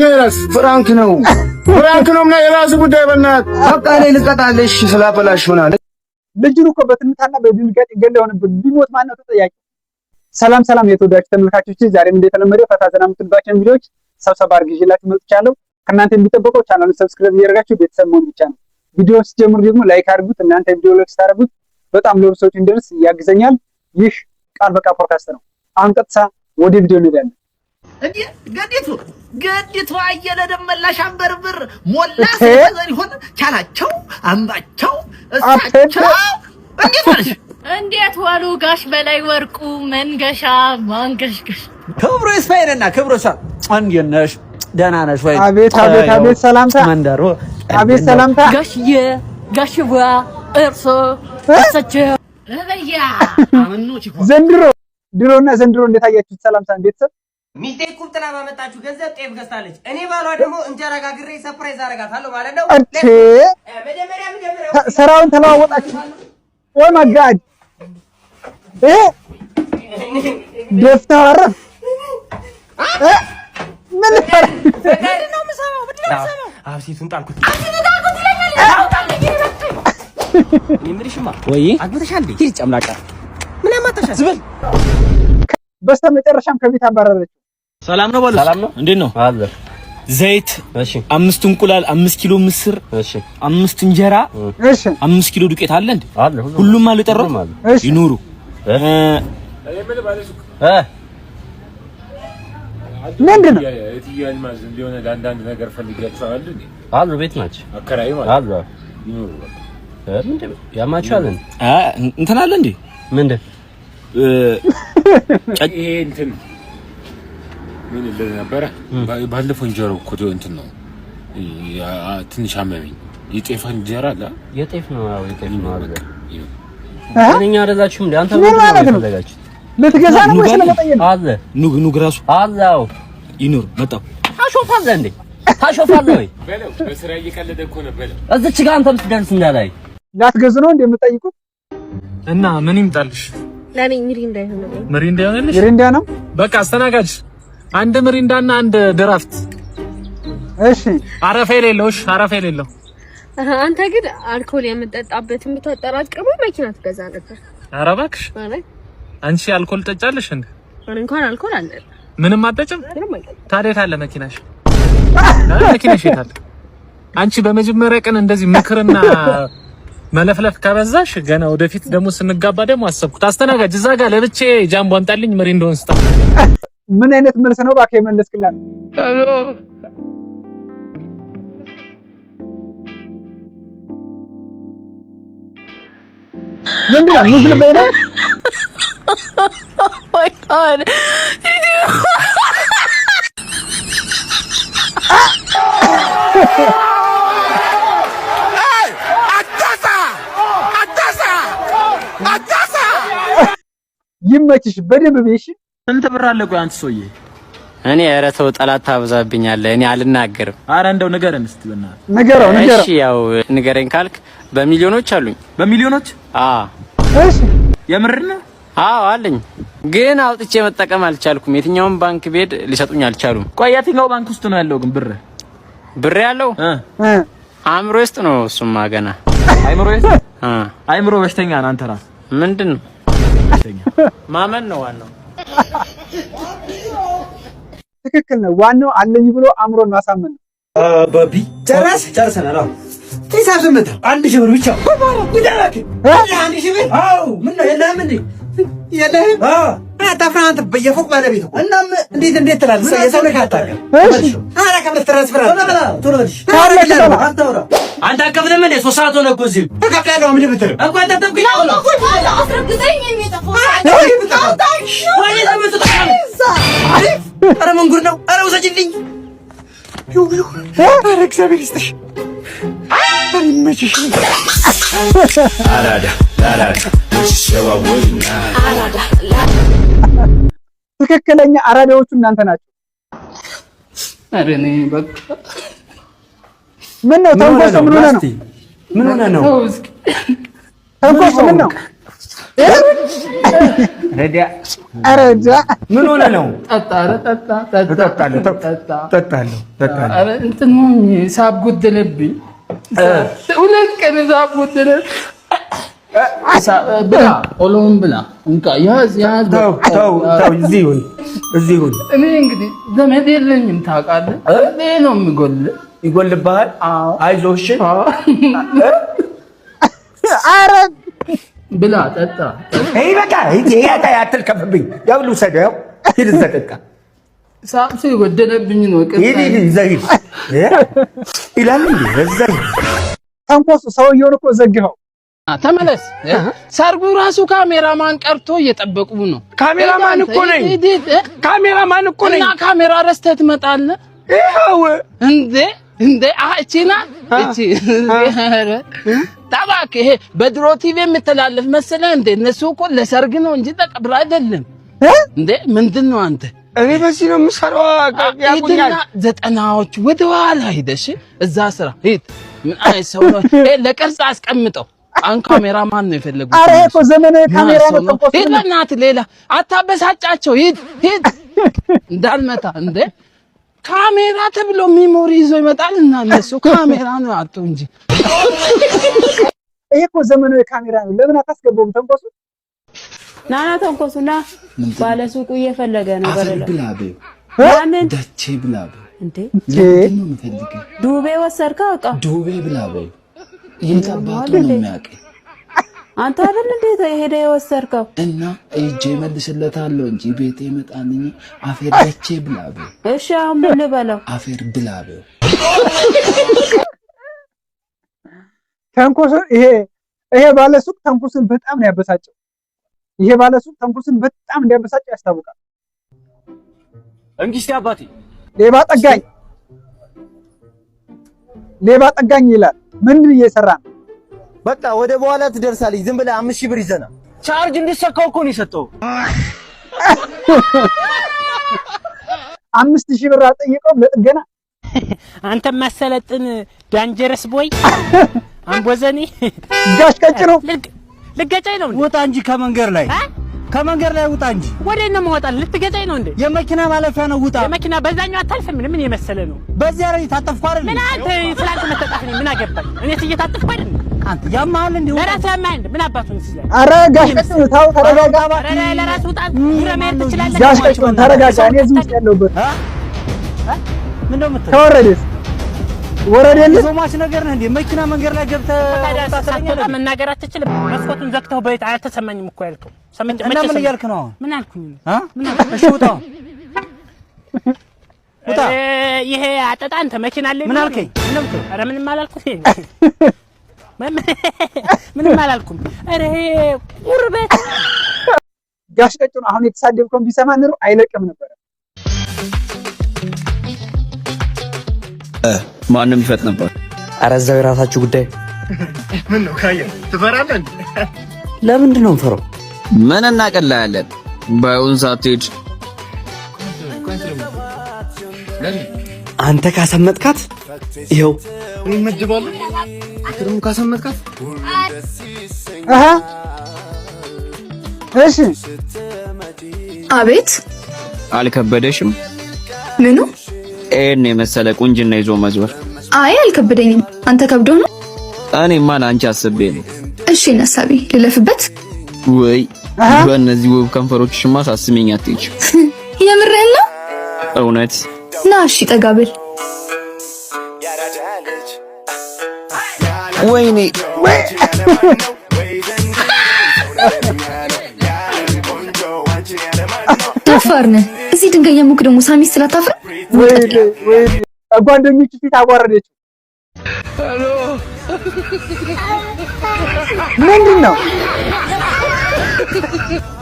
እንገራስ ፍራንክ ነው እና የራሱ ጉዳይ በእናት በቃ ላይ ልቀጣለሽ ስላበላሽ ሆናል። ልጅሩ እኮ በትንታና በድንጋጤ ገለው ነበር ቢሞት ማን ነው ተጠያቂ? ሰላም የተወዳችሁ ተመልካቾች፣ ዛሬም እንደተለመደው ፈታ ዘና የምትሉባቸውን ቪዲዮዎች ሰብሰብ አድርጌ ይዤላችሁ መጥቻለሁ። ከእናንተ የሚጠበቀው ቻናሉን ሰብስክራይብ እያደረጋችሁ ቤተሰብ መሆን ብቻ ነው። ቪዲዮውን ስትጀምሩ ደግሞ ላይክ አድርጉት። እናንተ ቪዲዮ ላይክ ስታደርጉት በጣም ለብዙ ሰዎች እንዲደርስ ያግዘኛል። ይህ ቃል በቃ ፖድካስት ነው። አሁን ቀጥታ ወደ ቪዲዮ እንሄዳለን። ገዲቱ አየለ ደመላሽ አንበርብር ሞላ ስለዘር ይሆን ቻላቸው አምባቸው እሳቸው እንዴት ዋሉ ጋሽ በላይ ወርቁ መንገሻ ማንገሽገሽ ክብሩ ይስፋይልና ክብሩ ሳ አንየነሽ ደህና ነሽ ወይ? አቤት ሰላምታ መንደሮ አቤት ሰላምታ ጋሽዋ እርሶ እሳቸው ለበያ አመኖች ይሆን ድሮና ዘንድሮ እንዴት አያችሁት? ሰላምታን ቤተሰብ ሚስቴ ቁምጥና ባመጣችሁ ገንዘብ ጤፍ ገዝታለች። እኔ ባሏ ደግሞ እንጀራ ጋግሬ ሰርፕራይዝ አደርጋታለሁ ማለት ነው። መጀመሪያ ስራውን ተለዋወጣችሁ ወይ ማጋድ ደፍተህ አረፍ ምን ነው የምሰማው? አብሲቱን ጣልኩት ይምርሽማ ወይ አግብተሻል እንዴ? ሂድ ጨምላቃ ምን ያማታሻል? ዝብል በስተመጨረሻም ከቤት አባረረች። ሰላም ነው በሉ። ሰላም ነው። እንዴት ነው? አለ ዘይት፣ እሺ 5 እንቁላል፣ 5 ኪሎ ምስር፣ እሺ 5 እንጀራ፣ እሺ 5 ኪሎ ዱቄት አለ እንዴ? አለ ሁሉም አልጠራው ይኑሩ። ምንድን ነው የትያል ማዝ እንደሆነ አንዳንድ ነገር ፈልጋችሁ አሉ እንዴ? አሉ ቤት ናቸው። አከራይ ማለት አሉ ይኑሩ። ምንድን ነው ያማቻል? እንትን አለ እንዴ? ምንድን ይሄ እንትን ምን ነበር? ባለፈው እንጀራው እኮ እንትን ነው ትንሽ አመመኝ። የጤፍ እንጀራ አለ። የጤፍ ነው። አዎ የጤፍ ነው አለ። እኛ አረዛችሁም እንዴ? አንተ ምን ፈለጋችሁ? ልትገዛ ነው ወይስ ለመጠየቅ? አለ ኑግ ራሱ አላው ይኑር። መጣው ታሾፋለህ እንዴ? ታሾፋለህ ወይ? በለው በስራ እየቀለደ እኮ ነው። በለው እዚች ጋር አንተ ልትደርስ እንዳላይ ላትገዙ ነው እንዴ የምትጠይቁት? እና ምን ይምጣልሽ? ለኔ ሚሪንዳ ይሆነልኝ። ሚሪንዳ ይሆነልሽ? ሚሪንዳ ነው በቃ አስተናጋጅ። አንድ ሚሪንዳና አንድ ድራፍት። እሺ አረፋ የሌለው። አንተ ግን አልኮል የምጠጣበትን ብታጠራቅመው መኪና ትገዛ ነበር። ኧረ እባክሽ አንቺ አልኮል ጠጫለሽ እንዴ? እንኳን አልኮል አለ ምንም አጠጭም። ታዲያ ታለ መኪናሽ የታለ? አንቺ በመጀመሪያ ቀን እንደዚህ ምክርና መለፍለፍ ካበዛሽ ገና ወደፊት ደግሞ ስንጋባ ደግሞ አሰብኩት። አስተናጋጅ እዛ ጋር ለብቼ ጃምቦ አንጣልኝ ሚሪንዳውን ስጣ። ምን አይነት መልስ ነው እባክህ የመለስክላት? ሄሎ ምንድን ነው ሙስሊም በእኔ my god ይመችሽ በደንብ በይሽ። ስንት ብር አለ? ቆይ አንተ ሰውዬ እኔ ኧረ ተው ጠላት ታብዛብኛለህ። እኔ አልናገርም። ኧረ እንደው ንገረን እስቲ በእናትህ ንገረው። እሺ ያው ንገረኝ ካልክ በሚሊዮኖች አሉኝ። በሚሊዮኖች? እሺ የምር ነው? አዎ አለኝ፣ ግን አውጥቼ መጠቀም አልቻልኩም። የትኛውም ባንክ ቤት ሊሰጡኝ አልቻሉም። ቆይ የትኛው ባንክ ውስጥ ነው ያለው ግን ብር ያለው? አእምሮ ውስጥ ነው። እሱማ ገና አይምሮ በሽተኛ ነህ አንተ ራስህ። ምንድን ነው ማመን ነው ዋናው። ትክክል ነው። ዋናው አለኝ ብሎ አእምሮን ማሳመን ነው። ባቢ ጨርሰናል። አዎ ሂሳብ ስምንት 1000 ብር ብቻ ጉዳራክ 1000 ብር። አዎ ምን ነው የለህም እንዴ? የለህም? አታፍራ አንተ በየፎቅ ባለቤት ነው። እና እንዴት ትላለህ? የሰው ልክ አታውቅም። እሺ አራ ከብለ ትራንስፈር ቶሎ በልሽ አታውራ። አንተ አከፍልም እንዴ? 3 ሰዓት ሆነ እኮ እዚህ እከፍላለሁ። ምን ብትል እኮ አንተ ተብኩኝ ነው አስረግዘኝ የሚጠፋው ወይ ለምን ትጠፋለህ? ኧረ ምን ጉድ ነው? ኧረ ውሰጂልኝ። ኧረ እግዚአብሔር ይስጥሽ። ይመችሽ። ትክክለኛ አራዳዎቹ እናንተ ናችሁ። ኧረ እኔ በቃ ምን ነው ተንኮስ? ምን ሆነ ነው? ምን ሆነ ነው? ተንኮስ ምን ነው? ረዲያ አረጃ ምን ሆነ ነው? ጠጣለሁ። ኧረ እንትን ሳብ ጎደለብኝ። ሁለት ቀን ሳብ ጎደለብኝ። ብላ ኦሎን ብላ እንካ ያዝ። ተው እዚህ ይሁን። እኔ እንግዲህ ዘመድ የለኝም ታውቃለህ። እኔ ነው ይጎልብሃል። አይዞሽ አረ ብላ ጠጣ። በቃ ይሄ አትልከፍብኝ። ያው ልውሰደው። ሂድ እዛ ጠጣ። ሳብ የጎደለብኝ ነው። ሂድ ይላል እንዴ? እዛ ተንኮሱ ሰውየውን እኮ ዘግኸው ተመለስ። ሰርጉ ራሱ ካሜራማን ቀርቶ እየጠበቁ ነው። ካሜራማን እኮ ነኝ። እና ካሜራ ረስተህ ትመጣለህ። ይኸው እንዴ እቺና እቺ ታባክ ይሄ በድሮ ቲቪ የምትላለፍ መሰለህ እንዴ? እነሱ እኮ ለሰርግ ነው እንጂ ተቀብራ አይደለም እንዴ? ምንድነው አንተ? እኔ በዚህ ነው የምሰራው። ያቁኛል። ዘጠናዎቹ ወደ ኋላ ሂደሽ እዛ ስራ ሂድ። ምን አይ ሰው ነው ለቅርጽ አስቀምጠው። አን ካሜራማን ነው የፈለጉት። አረ እኮ ዘመናዊ ካሜራ ነው ተንኮሱ። ሂድ በእናትህ ሌላ አታበሳጫቸው። ሂድ እንዳልመታ እንዴ ካሜራ ተብሎ ሚሞሪ ይዞ ይመጣል እና እነሱ ካሜራ ነው አጡ እንጂ። ይሄ እኮ ዘመናዊ ካሜራ ነው። ለምን አታስገባውም? ተንኮሱ ናና ተንኮሱና ባለ ሱቁ እየፈለገ ነው። ብላቤ ያንን ደቼ ብላቤ እንዴ ለምን ነው የምፈልገው? ዱቤ ወሰድከው? አቃ ዱቤ ብላቤ ይንጣባቱ ነው የሚያውቀው። አንተ አይደል እንዴ ሄደ የወሰድከው? እና እጄ መልስለታለሁ እንጂ ቤቴ ይመጣልኝ። አፌር ደቼ ብላቤ። እሺ አሁን ምን ልበለው? አፌር ብላቤ። ተንኮሱ ይሄ ባለሱቅ ተንኮሱን በጣም ነው ያበሳጨው። ይሄ ባለሱቅ ተንኮሱን በጣም እንዲያበሳጨው ያስታውቃል። እንግዲህ አባቴ ሌባ ጠጋኝ ይላል። ምንድን እየሰራ ነው? በቃ ወደ በኋላ ትደርሳለች። ዝም ብለህ 5000 ብር ይዘና ቻርጅ እንዲሰካው እኮ ነው የሰጠው። 5000 ብር አልጠየቀውም ለጥገና። አንተ ማሰለጥን ዳንጀረስ ቦይ አንቦዘኒ ጋሽ ቀጭሩ ልገጨኝ ነው። ውጣ እንጂ ከመንገድ ላይ ውጣ እንጂ። ወዴት ነው የምወጣው? ልትገጨኝ ነው እንዴ? የመኪና ማለፊያ ነው። ውጣ። የመኪና በዛኛው አታልፍም። ምን የመሰለ ነው? በዚያ ላይ ታጠፍኩ አይደል? ምን አንተ ስላንተ መተጣፍ ነው? ምን አገባኝ? እኔ እየታጠፍኩ አይደል? አንተ ያማል እንዴ? ለራስ ያማል። ምን አባቱን ሲል አረ ጋሽ ቀጭሩ ታው ተረጋጋ። አረ ለራስ ውጣ። ጉረሜር ትችላለህ። ጋሽ ቀጭሩ ተረጋጋ። እኔ እዚህ ውስጥ ያለሁበት ምን ነው የምትለው? ተወረደስ ወረደልህ? ዞማች ነገር ነህ እንዴ? መኪና መንገድ ላይ ገብተህ ታሰለኛለህ። መናገር አትችልም። መስኮቱን ዘግተው በይት አልተሰማኝም እኮ ያልከው። ሰምቼ እና ምን እያልክ ነው? ምን አልኩኝ? እሺ ውጣ። ይሄ አጠጣ አንተ መኪና አለ። ምን አልከኝ? ኧረ ምንም አላልኩም። ምንም አላልኩም። ኧረ ቁርበት ጋሽ ቀጭሩ አሁን የተሳደብከውን ቢሰማ ኑሮ አይለቅም ነበር። ማንም ይፈጥ ነበር። ኧረ እዛው የራሳችሁ ጉዳይ። ምን ነው ካየ ትፈራለህ እንዴ? ለምንድን ነው የምፈራው? ምን እናቀላለን? ባይሆን ሳትሄድ አንተ ካሰመጥካት ይኸው እንመጅባለን። አክርሙ ካሰመጥካት እሺ አቤት አልከበደሽም? ምኑ? ይሄን የመሰለ ቁንጅና ይዞ መዝወር። አይ አልከበደኝም። አንተ ከብዶ ነው? እኔማ ለአንቺ አስቤ ነው። እሺ ነሳቢ ልለፍበት ወይ? በእነዚህ ውብ ከንፈሮችሽማ ሳስሚኝ አትይች። የምርህን ነው? እውነት ና እሺ ጠጋ ብል። ወይኔ ደፋር ነህ። እዚህ ድንጋይ የሙክ ደግሞ ሳሚስ ስላታፍር ወይ ጓደኞቹ ፊት አዋረደችው። ምንድን ነው?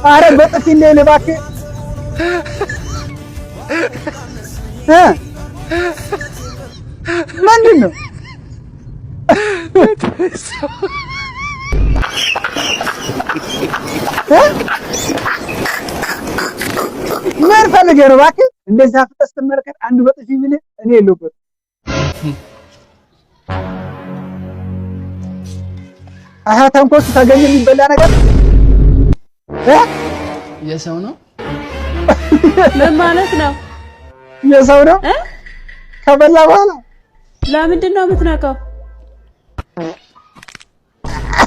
አረ በጥፊ እንደሌለ እባክህ። ምንድን ነው? ምን ፈልገህ ነው እባክህ? እንደዚህ አፍጠህ ስትመለከት አንዱ በጥፊ ቢልህ እኔ የለሁበትም። ተንኮሱ ተገኘ የሚበላ ነገር የሰው ነው ምን ማለት ነው? የሰው ነው ከበላ በኋላ ለምንድን ነው የምትነካው?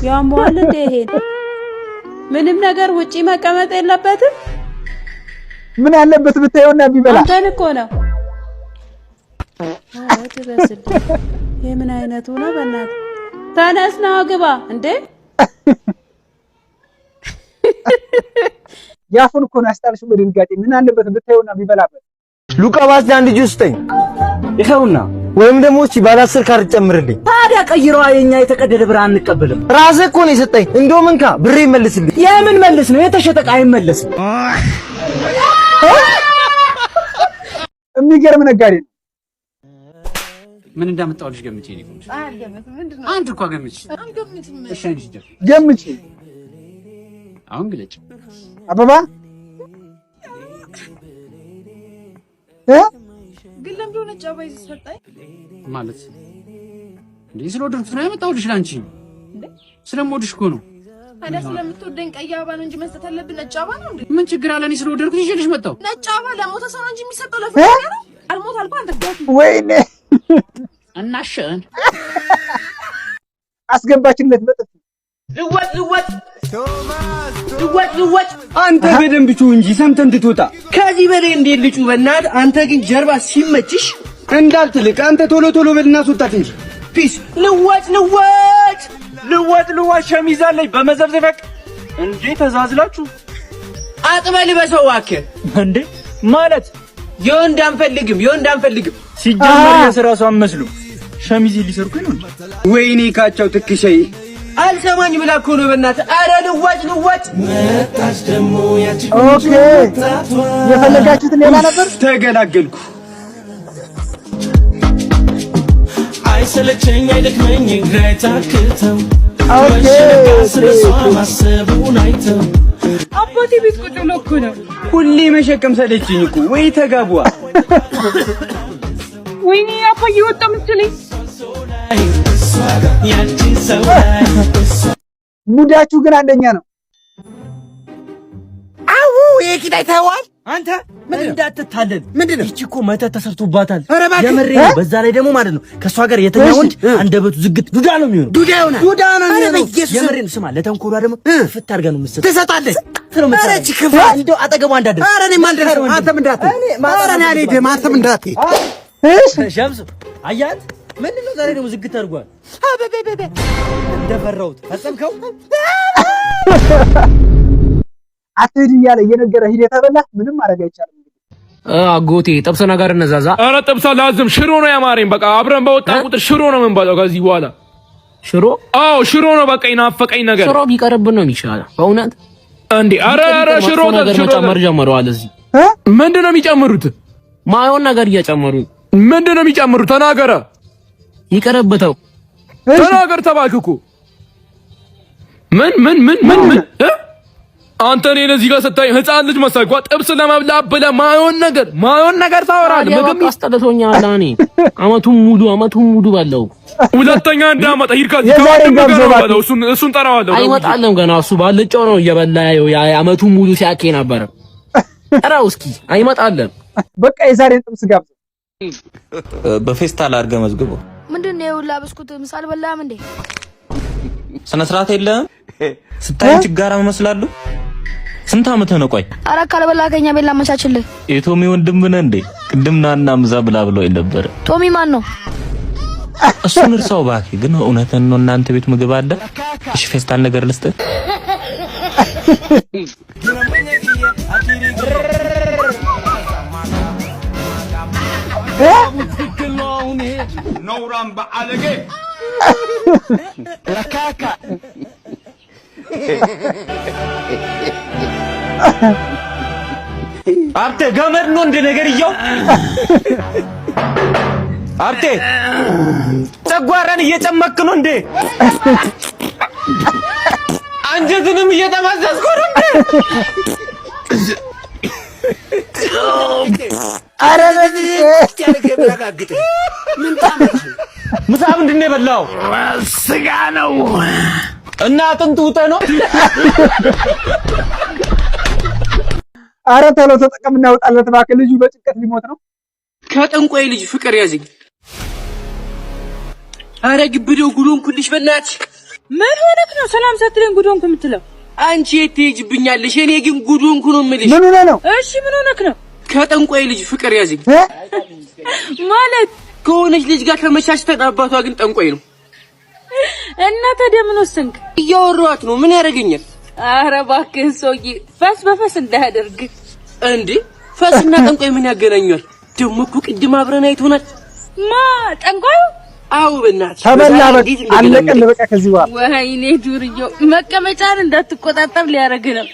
ያሟል እንደ ይሄን ምንም ነገር ውጪ መቀመጥ የለበትም። ምን ያለበት ብታየውና ቢበላ አንተን እኮ ነው። አውት በስድ የምን አይነቱ ነው? በእናትህ ተነስና ግባ እንዴ! ያፉን እኮ ነው ያስጣልሽ በድንጋጤ። ምን አለበት ብታየውና ቢበላበት። ሉቃ ባስ አንድ ጁስ ስጠኝ ይኸውና፣ ወይም ደግሞ እቺ ባለ 10 ካርድ ጨምርልኝ። ታዲያ ቀይረዋ፣ የኛ የተቀደደ ብር አንቀበልም። ራስህ እኮ ነው የሰጠኝ። እንደውም እንካ ብሬ ይመልስልኝ። የምን መልስ ነው? የተሸጠ ዕቃ አይመለስም። የሚገርም ነጋዴ ነው። ምን እንዳመጣውልሽ ገምጪ ነው። አንድ እኮ ገምጪ። እሺ ገምጪ። አሁን ግለጭ። አበባ ግን ለምን ሆነ ጫባ ይሰጣይ ማለት እንዴ? ስለወደድኩት ነው ያመጣውልሽ ላንቺ። ስለምወድሽ እኮ ነው። ታዲያ ስለምትወደኝ ቀይ አበባ ነው እንጂ መስጠት ያለብን ነጭ አበባ ነው እንዴ? ምን ችግር አለ? እኔ ስለወደድኩት ይዤልሽ መጣሁ። ነጭ አበባ ለሞተ ሰው ነው እንጂ የሚሰጠው ለፍቅረኛ ነው። አልሞት አልኩ አንተ ጋር ወይኔ እናሽን አስገባችለት በጥፍ ልወጥ አንተ በደንብ ጩህ እንጂ ሰምተህ እንድትወጣ። ከዚህ በላይ እንዴት ልጩህ? በእናትህ አንተ ግን ጀርባ ሲመችሽ እንዳልትልቅ አንተ ቶሎ ቶሎ በልና አስወጣት እንጂ። ፒስ ልወጥ ሸሚዝ አለኝ በመዘብዘበቅ እንዴ ተዛዝላችሁ አጥበህ ልበሰው እባክህ። እንዴ ማለት የወንድ አንፈልግም ሲጀመር የሥራሱ አመስሉ ሸሚዝ ሊሰርኩኝ ነው። ወይኔ ካቻው ትክሸይ አልሰማኝ ብላ እኮ ነው በእናትህ። ኧረ ልዋጭ መጣች ደሞ ያቺ ኦኬ የፈለጋችሁት ሌላ ነበር። ተገላገልኩ። አይሰለቸኝ አይደክመኝ ግራይ ታክተው ኦኬ ስለሷ ማሰቡን አይተው አባቴ ቤት ቁጭ ብሎ እኮ ነው። ሁሌ መሸከም ሰለችኝ እኮ። ወይ ተጋቧ። ወይኔ አባዬ ወጣ መሰለኝ። ሙዳችሁ ግን አንደኛ ነው። አው የኪዳይ ታዋል አንተ ምን እንዳትታለል። ምንድነው? እቺ እኮ መተት ተሰርቶባታል። የምሬ ነው። በዛ ላይ ደግሞ ማለት ነው ከሷ ጋር የተኛ ወንድ አንደበቱ ዝግት ዱዳ ነው የሚሆነው። ዱዳ ነው የሚሆነው። የምሬ ነው። ስማ ለተንኮሏ ደግሞ ፍት አድርጋ ነው የምትሰጥ። ትሰጣለች። ኧረ እቺ ክፋ እንደው አጠገቧ እንዳደረስ። ኧረ እኔ ማልደረስ አንተም እንዳትይ። ኧረ እኔ አልሄድም አንተም እንዳትይ። እሺ ሸምሱ አያት ምንድነው ዛሬ ደግሞ ዝግት አድርጓል። አበበበበ እንደፈራሁት ፈጸምከው። አትሄድ እያለ እየነገረ ሂድ የተበላ ምንም ማድረግ አይቻልም። አጎቴ ጥብስ ነገር እነዛዛ። ኧረ ጥብስ ላዝም ሽሮ ነው ያማረኝ። በቃ አብረን በወጣ ቁጥር ሽሮ ነው የምንበላው ከዚህ በኋላ። ሽሮ? አዎ ሽሮ ነው በቃ ይናፈቀኝ ነገር። ሽሮ ቢቀርብን ነው የሚሻለው በእውነት እንዴ። ኧረ ሽሮ መጨመር ጀምረዋል እዚህ። ምንድን ነው የሚጨምሩት? ማዮን ነገር እየጨመሩ። ምንድን ነው የሚጨምሩት? ተናገረ። ይቀርብተው ተናገር ተባልክ እኮ። ምን አንተ እኔን እዚህ ጋር ስታይ ህፃን ልጅ መሰልኳ። ጥብስ ለመብላት ብለህ ማዮን ነገር ታወራለህ። ምግብ አስጠልቶኛል። እኔ አመቱን ሙሉ ባለው ሁለተኛ እንዳመጣ ሂድ ከዚህ እሱን ጠራዋለሁ። አይመጣለም ገና እሱ ባልጫው ነው እየበላ አመቱን ሙሉ ሲያኬ ነበር። ጠራው እስኪ አይመጣለም። በቃ የዛሬን ጥብስ ጋብዘ በፌስታል አድርገህ መዝግበው። ምንድነው የውላ ብስኩት ምሳል በላም እንዴ? ስነ ስርዓት የለህም። ስታይ ችጋራ መስላሉ። ስንት አመት ነው? ቆይ ኧረ ካልበላ ከኛ ቤት ላመቻችልህ። የቶሚ ወንድም ነህ እንዴ? ቅድም ናና ምዛ ብላ ብለው ነበር። ቶሚ ማን ነው? እሱን እርሳው እባክህ። ግን እውነትን ነው እናንተ ቤት ምግብ አለ? እሺ ፌስታል ነገር ልስጥህ። نوران بعالقه ركاكا አብቴ ገመድ ነው እንደ ነገርየው። አብቴ ጨጓራን እየጨመክ ነው እንዴ? አንጀትንም እየተመዘዝኩ ነው እንዴ? አረ በዚህ ያልከብራጋግጥ ምን ታመጭ? ምሳ ምንድን ነው የበላው? ስጋ ነው እና አጥንቱ ውጠህ ነው? ኧረ ተሎ ተጠቀምና ያውጣለት እባክህ ልጁ በጭንቀት ሊሞት ነው ከጠንቋይ ልጅ ፍቅር ያዘኝ ኧረ ግብደው ጉዶን ኩልሽ በእናትሽ ምን ሆነክ ነው ሰላም ሳትለኝ ጉዶንኩ የምትለው አንቺ የት ትሄጂብኛለሽ እኔ ግን ጉዶንኩ ነው የምልሽ ምን ሆነ ነው እሺ ምን ሆነክ ነው ከጠንቋይ ልጅ ፍቅር ያዘኝ ማለት ከሆነች ልጅ ጋር ከመቻችተን አባቷ ግን ጠንቋይ ነው እና ታዲያ ምን ወሰንክ እያወራኋት ነው ምን ያደርገኛል ኧረ እባክህ ሰውዬ ፈስ በፈስ እንዳያደርግ እንዴ ፈስና ጠንቋይ ምን ያገናኛል ደግሞ እኮ ቅድም አብረን አይቶናል ማ ጠንቋዩ አው በእናትሽ ተበላ አለቀን በቃ ከዚህ በኋላ ወይኔ ዱርዬው መቀመጫን እንዳትቆጣጠር ሊያረግ ነው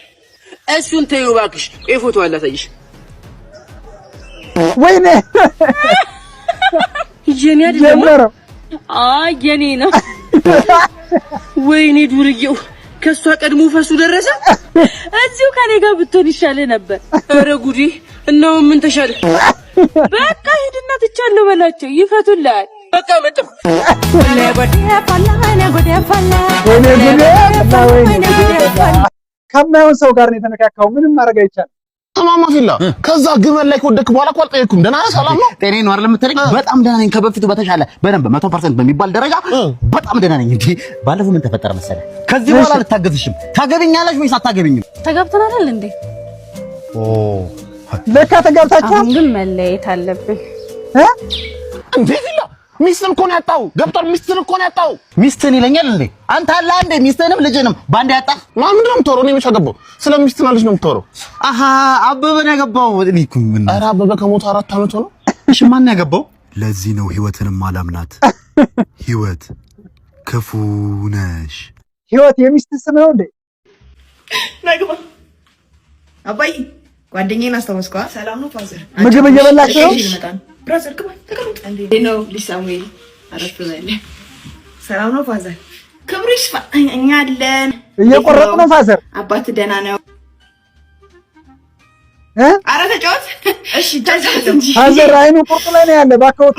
እሱን ተይው እባክሽ ፎቶ አለ ታይሽ ወይኔ የኔ አይደለም አይ የኔ ነው ወይኔ ዱርዬው ከሷ ቀድሞ ፈሱ ደረሰ እዚሁ ከኔ ጋር ብትሆን ይሻለ ነበር ኧረ ጉዴ እናው ምን ተሻለ በቃ ሂድና ትቻለው በላቸው ይፈቱልሃል በቃ መጣሁ ከማይሆን ሰው ጋር ነው የተነካካው ምንም ማድረግ አይቻልም ተማማ ፊላ ከዛ ግመል ላይ ከወደክ በኋላ እኮ አልጠየኩም ደህና ነህ ሰላም ነው ጤኔ ነው አይደል የምትለኝ በጣም ደህና ነኝ ከበፊቱ በተሻለ በደንብ 100% በሚባል ደረጃ በጣም ደህና ነኝ እንዴ ባለፈው ምን ተፈጠረ መሰለህ ከዚህ በኋላ ልታገዝሽም ታገቢኛለሽ ወይስ አታገቢኝም ተጋብተናል እንዴ ለካ ተጋብታችሁ አሁን ግን መለየት አለብን እንዴ ፊላ ሚስትን እኮ ነው ያጣው ገብቶር ሚስትን እኮ ነው ያጣው ሚስትን ይለኛል እንዴ አንተ አለ አንዴ ሚስትንም ልጅንም ባንዴ ያጣ ምንድን ነው የምትወረው እኔ መች አገባው ስለ ሚስትና ልጅ ነው የምትወረው አሃ አበበ ነው ያገባው እሊኩም ምን ኧረ አበበ ከሞተ 4 አመት ነው እሺ ማን ያገባው ለዚህ ነው ህይወትንም አላምናት ህይወት ክፉ ነሽ ህይወት የሚስት ስም ነው እንዴ ነግባ አባይ ጓደኛዬን አስተዋወስኳ ሰላም ነው ፋዘር ምግብ እየበላሽ ነው ብራዘር ግባ ተቀመጥ እንዴ ነው ሊሳሙኤል አረፍ በለ ሰላም ነው ፋዘር ክብሩ ይስፋ እኛ አለን እየቆረጥ ነው ፋዘር አባት ደህና ነው አረ ተጫወት እሺ ተጫወት እንጂ ፋዘር አይኑ ቁርጥ ላይ ነው ያለ ባከውት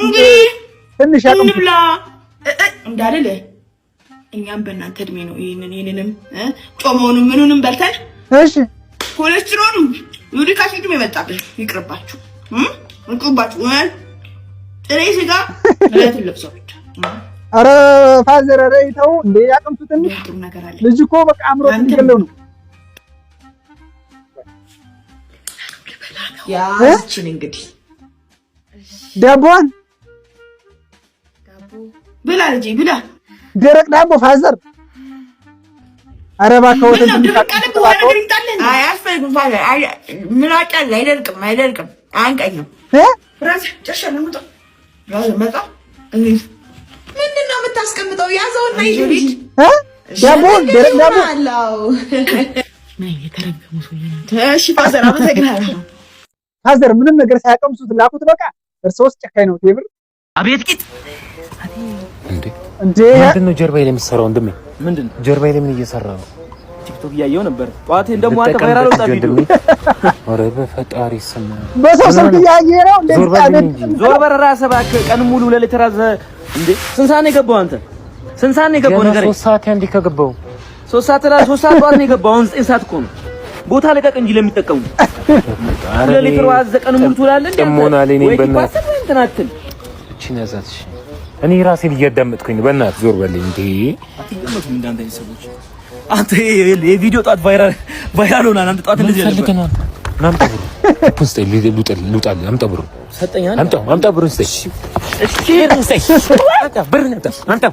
ትንሽ አቅም ብላ እንዳልለ እኛም በእናንተ እድሜ ነው ይሄንንም ጮመውንም ምኑንም በልተን እሺ ኮሌስትሮል ዩሪክ አሲድም የመጣብህ ይቅርባችሁ እንቁባችሁ ጥሬ ስጋ ለትን ለብሰው ብቻ አረ ፋዘር ረይተው እንዴ ያቀምጡት እንዴ ጥሩ ነገር አለ ልጅ እኮ በቃ አምሮት እንገለው ነው ያችን እንግዲህ ዳቦን ብላ ልጅ ብላ ደረቅ ዳቦ ፋዘር አረባ ከወተ አያስፈልግም ፋዘር ምን አጫል አይደርቅም አንቀኝም ራስ ጨርሻለሁ መጣ እንግዲህ ምንድነው የምታስቀምጠው ያዘውና ይሄድ ዳቦን ደረቅ ዳቦ አላው ነይ የተረገሙ ሰውዬ እሺ ፋዘር አመሰግናለሁ ፋዘር ምንም ነገር ሳያቀምሱት ላኩት በቃ እርሶስ ጨካኝ ነው ቴብር አቤት ቂጥ እንዴ ምንድነው ጀርባዬ ላይ የምትሰራው እንደምን ምንድነው ጀርባዬ ላይ ምን እየሰራ ነው ቲክቶክ እያየሁ ነበር ጧት እንደሞ አንተ ቫይራል ወጣ ቪዲዮ ኧረ በፈጣሪ ስም በሰው ስልክ እያየ ነው እንዴ ዞር በረራ ሰባክ ቀን ሙሉ ለሌት ተራዘ እንዴ ስንት ሰዓት ነው የገባው አንተ ስንት ሰዓት ነው የገባው ነገር 3 ሰዓት እንዴ ከገባው 3 ሰዓት ላይ 3 ሰዓት ጧት ነው የገባው አሁን 9 ሰዓት እኮ ነው ቦታ ለቀቅ እንጂ ለሚጠቀሙ ለሌት ተራዘ ቀን ሙሉ ትላለህ እንዴ ተሞና ለኔ በእናትህ ወይ እንትናትን እቺን ያዛትሽ እኔ ራሴን እያዳመጥኩኝ በእናትህ ዞር በልኝ እንዴ አትገመቱም እንዳንተ ሰዎች አንተ የቪዲዮ ጧት ቫይራል ሆና አንተ ጧት እንደዚህ ያለበት ናምጣ ብሩ ፖስት ልውጣል አምጣ ብሩ ሰጠኛ አምጣ ብሩ እስቲ እሺ ብር አምጣ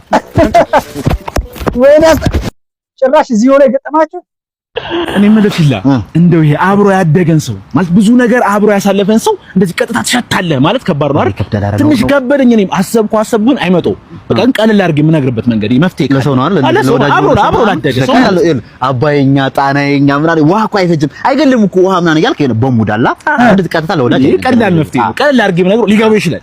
ወይኔ ጭራሽ እዚህ ሆነ ገጠማችሁ እኔ መለፊላ እንደው ይሄ አብሮ ያደገን ሰው ማለት ብዙ ነገር አብሮ ያሳለፈን ሰው እንደዚህ ቀጥታ ተሻታለህ ማለት ከባድ ነው አይደል? ትንሽ ከበደኝ። እኔም አሰብኩ ግን አይመጣው በቃ ቀለል አድርጌ የምነግርበት መንገድ መፍትሄ ለሰው ነው አይደል? ለወዳጅ አብሮ ላደገ ሰው አባዬኛ ጣናዬኛ ምናምን ውሃ እኮ አይፈጅም አይገለም እኮ ውሃ ምናምን እያልክ በሙዳላ እንደዚህ ቀጥታ ለወዳጅ ቀላል መፍትሄ ነው። ቀለል አድርጌ የምነግረው ሊገባው ይችላል።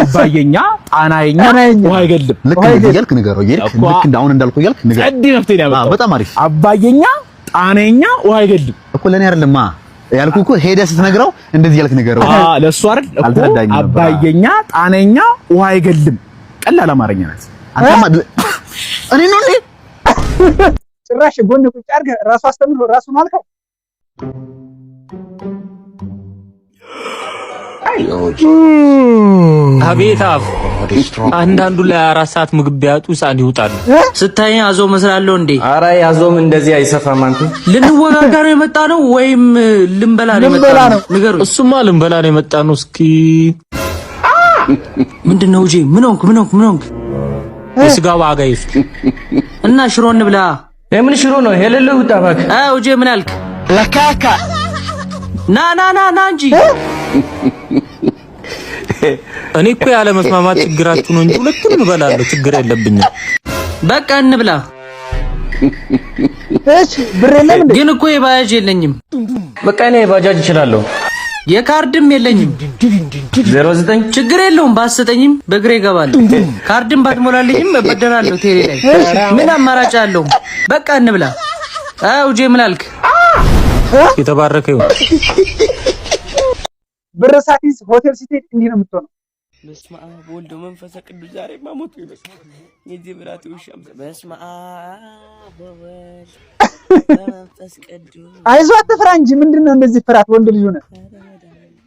አባዬኛ ጣናዬኛ ውሃ አይገለም ልክ እያልክ ንገረው። ልክ እንዳሁን እንዳልኩ እያልክ ንገረው። ጸዲ መፍትሄ በጣም አሪፍ አባዬኛ ጣናዬኛ ውሃ አይገድም እኮ ለኔ አይደለማ ያልኩህ እኮ ሄደህ ስትነግረው እንደዚህ ያልክ ንገረው። ለሱ አይደል እኮ አባዬኛ ጣናዬኛ ውሃ አይገድም ቀላል አማርኛ ናት። አንተማ እኔ ነው እንዴ ጭራሽ ጎን ቁጭ አድርገህ ራሱ አስተምሮ ራሱ ማልከው አቤት አፍ አንዳንዱ ላይ 4 ሰዓት ምግብ ቢያጡ ሳን ይውጣሉ። ስታይ አዞ መስላለሁ እንዴ? ኧረ ያዞም እንደዚህ አይሰፋም። አንተ ልንወጋጋ ነው የመጣ ነው ወይም ልንበላ ነው የመጣ ነው? ንገሩ። እሱማ ልንበላ ነው የመጣ ነው። እስኪ ምንድነው ጂ? ምን ሆንክ? የስጋ ዋጋ ይፍት እና ሽሮ እንብላ። የምን ሽሮ ነው የሌለው? ታባክ አው ጂ ምን አልክ? ለካካ ና እንጂ እኔ እኮ ያለ መስማማት ችግራችሁ ነው እንጂ ሁለቱንም እንበላለሁ፣ ችግር የለብኝም። በቃ እንብላ። እሺ ብር የለም እንዴ? ግን እኮ የባጃጅ የለኝም። በቃ እኔ ባጃጅ እችላለሁ፣ የካርድም የለኝም። 09 ችግር የለውም፣ ባሰጠኝም በእግሬ እገባለሁ። ካርድም ባትሞላልኝም እበደራለሁ ቴሌ ላይ። ምን አማራጭ አለው? በቃ እንብላ። አው ጄ ምን አልክ? የተባረከ ይሁን። ብር ሳቲስ ሆቴል ሲቴድ እንዲህ ነው የምትሆነው። በስመ አብ ወልድ መንፈስ ቅዱስ ዛሬ ማሞት ይመስል የዚህ ብራት ውሻም በስመ አብ ወልድ መንፈስ ቅዱስ። አይዞህ አትፍራ እንጂ ምንድነው እንደዚህ ፍራት? ወንድ ልጅ ሆነ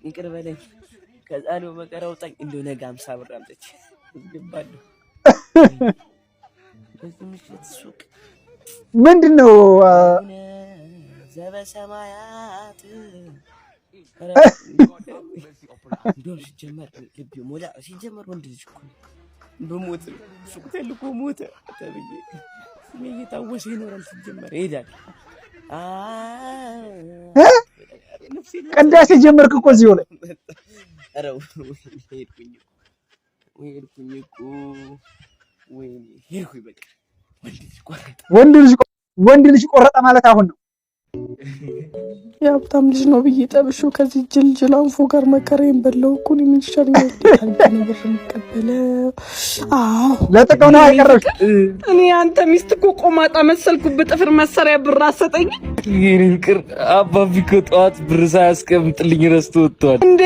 ይቅር በለኝ። ከዛሬው በቀር አውጣኝ። እንደው ነገ 50 ብር አምጥቼ ይገባለሁ። በዚህ ምሽት ሱቅ ምንድነው ዘበሰማያት ዶርሽ ጀመር ልብ ሞላ ሲጀመር ወንድ ልጅ እኮ በሞት ሱቅ ተልኮ ሞተ ተብዬ ስሜ እየታወሰ ይኖራል። ሲጀመር ይሄዳል። ቅዳሴ ጀመርክ እኮ እዚህ ሆነ። ኧረ ሄድኩኝ በቃ ወንድ ልጅ ቆረጠ ማለት አሁን ነው። የሀብታም ልጅ ነው ብዬ ጠብሹ ከዚህ ጅልጅል አንፎ ጋር መከራዬን በለው እኮ ነው የሚሻለኝ። ነው ብር የምቀበለው። አዎ ለጥቅም ነው አይቀርሽ። እኔ አንተ ሚስት እኮ ቆማጣ መሰልኩብህ። ጥፍር መሰሪያ ብር አሰጠኝ። ይሄን ፍቅር አባቢ ከጠዋት ብር ሳያስቀምጥልኝ ረስቶ ወጥቷል እንዴ?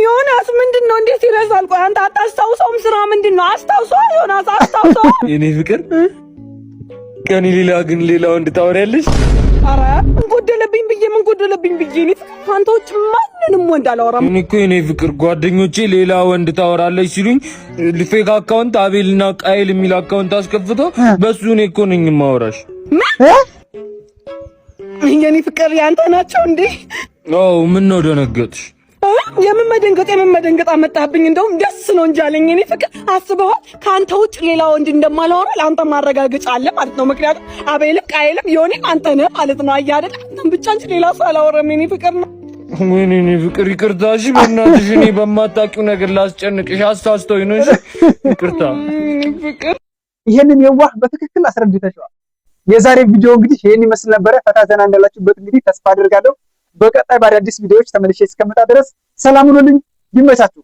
ዮናስ ምንድነው? እንዴት ይረሳል? ቆይ አንተ አታስታውሰውም? ስራ ምንድነው? አስታውሰው ዮናስ አስታውሰው። የኔ ፍቅር ከኔ ሌላ ግን ሌላ ወንድ ታወሪያለሽ? አረ ምን ጎደለብኝ ብዬ እኔ አንተ ውጭ ማንንም ወንድ አላወራም። እኔ እኮ የኔ ፍቅር ጓደኞቼ ሌላ ወንድ ታወራለች ሲሉኝ ፌክ አካውንት አቤልና ቃይል የሚል አካውንት አስከፍቶ በሱ እኔ እኮ ነኝ የማወራሽ። የኔ ፍቅር ያንተ ናቸው እንዴ? አዎ ምን ነው ደነገጥሽ? የምን መደንገጥ አመጣብኝ። እንደውም ደስ ነው እንጂ አለኝ። እኔ ፍቅር አስበዋል። ካንተ ውጭ ሌላ ወንድ እንደማላወራ ለአንተ ማረጋገጫ አለ ማለት ነው። ምክንያቱም አቤልም ቃይልም የሆነም አንተ ነህ ማለት ነው። አያደል አንተም ብቻ እንጂ ሌላ ሰው አላወራም። እኔ ፍቅር ነው። ወይኔ እኔ ፍቅር ይቅርታሽ፣ በእናትሽ እኔ በማታውቂው ነገር ላስጨንቅሽ አሳስተውኝ ነው። እሺ ይቅርታ ፍቅር። ይሄንን የዋህ በትክክል አስረድተሽዋል። የዛሬ ቪዲዮ እንግዲህ ይሄን ይመስል ነበረ። ፈታ ዘና እንዳላችሁበት እንግዲህ ተስፋ አድርጋለሁ። በቀጣይ በአዳዲስ ቪዲዮዎች ተመልሼ እስከመጣ ድረስ ሰላም ሁኑልኝ። ይመቻችሁ።